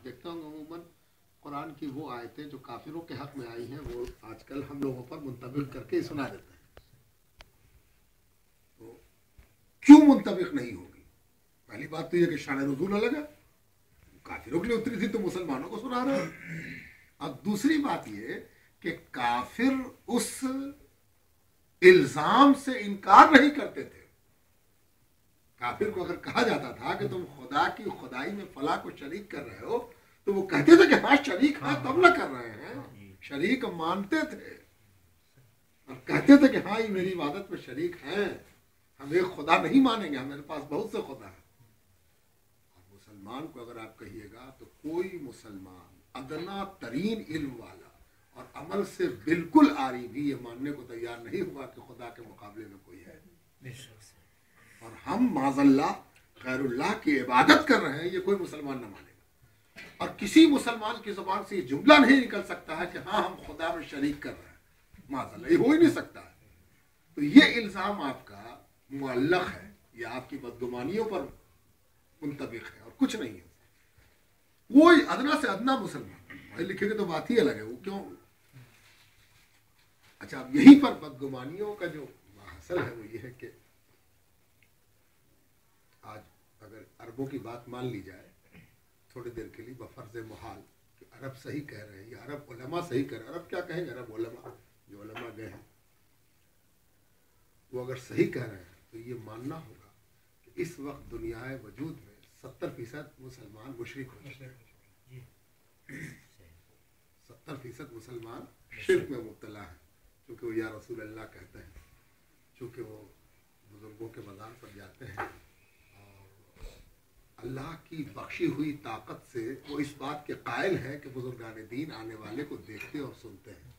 دیکھتے ہوں گے عموماً قرآن کی وہ آیتیں جو کافروں کے حق میں آئی ہیں وہ آج کل ہم لوگوں پر منطبق کر کے سنا دیتے ہیں. تو کیوں منطبق نہیں ہوگی؟ پہلی بات تو یہ کہ شان نزول الگ ہے، کافروں کے لیے اتری تھی تو مسلمانوں کو سنا رہے ہیں. اب دوسری بات یہ کہ کافر اس الزام سے انکار نہیں کرتے تھے. کافر کو اگر کہا جاتا تھا کہ تم خدا کی خدائی میں فلاں کو شریک کر رہے ہو تو وہ کہتے تھے کہ ہاں شریک ہے تب نہ کر رہے ہیں، شریک مانتے تھے اور کہتے تھے کہ ہاں یہ میری عبادت میں شریک ہیں، ہم ایک خدا نہیں مانیں گے، ہمارے پاس بہت سے خدا ہیں. اور مسلمان کو اگر آپ کہیے گا تو کوئی مسلمان ادنا ترین علم والا اور عمل سے بالکل عاری بھی یہ ماننے کو تیار نہیں ہوا کہ خدا کے مقابلے میں کوئی ہے. اور ہم معاذ اللہ غیر اللہ کی عبادت کر رہے ہیں، یہ کوئی مسلمان نہ مانے گا. اور کسی مسلمان کی زبان سے یہ جملہ نہیں نکل سکتا ہے کہ ہاں ہم خدا میں شریک کر رہے ہیں، معاذ اللہ یہ ہو ہی نہیں سکتا ہے. تو یہ الزام آپ کا معلق ہے، یہ آپ کی بدگمانیوں پر منطبق ہے اور کچھ نہیں ہے. کوئی ادنا سے ادنا مسلمان لکھے گے تو بات ہی الگ ہے. وہ کیوں؟ اچھا اب یہیں پر بدگمانیوں کا جو حاصل ہے وہ یہ ہے کہ آج اگر عربوں کی بات مان لی جائے تھوڑی دیر کے لیے بفرض محال کہ عرب صحیح کہہ رہے ہیں یا عرب علماء صحیح کہہ رہے ہیں، عرب کیا کہیں گے، عرب علماء جو علماء گئے ہیں وہ اگر صحیح کہہ رہے ہیں تو یہ ماننا ہوگا کہ اس وقت دنیا وجود میں 70% مسلمان مشرک ہو چکے ہیں. 70% مسلمان شرک میں مبتلا ہیں، چونکہ وہ یا رسول اللہ کہتے ہیں، چونکہ وہ بزرگوں کے مزار پر جاتے ہیں اور اللہ کی بخشی ہوئی طاقت سے وہ اس بات کے قائل ہے کہ بزرگان دین آنے والے کو دیکھتے اور سنتے ہیں.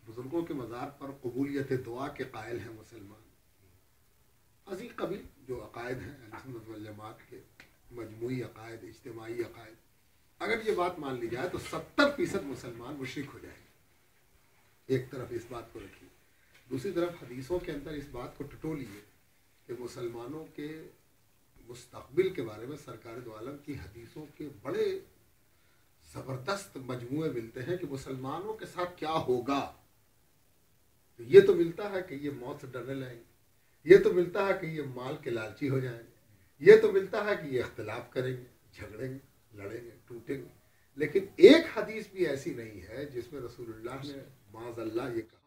بزرگوں کے مزار پر قبولیت دعا کے قائل ہیں مسلمان. عزیز قبیل جو عقائد ہیں اہل سنت والجماعت کے مجموعی عقائد، اجتماعی عقائد، اگر یہ بات مان لی جائے تو 70% مسلمان مشرک ہو جائیں گے. ایک طرف اس بات کو رکھیے، دوسری طرف حدیثوں کے اندر اس بات کو ٹٹولیے کہ مسلمانوں کے مستقبل کے بارے میں سرکار دو عالم کی حدیثوں کے بڑے زبردست مجموعے ملتے ہیں کہ مسلمانوں کے ساتھ کیا ہوگا. یہ تو ملتا ہے کہ یہ موت سے ڈرنے لگیں گے، یہ تو ملتا ہے کہ یہ مال کے لالچی ہو جائیں گے، یہ تو ملتا ہے کہ یہ اختلاف کریں گے، جھگڑیں گے، لڑیں گے، ٹوٹیں گے. لیکن ایک حدیث بھی ایسی نہیں ہے جس میں رسول اللہ نے معاذ اللہ یہ کہا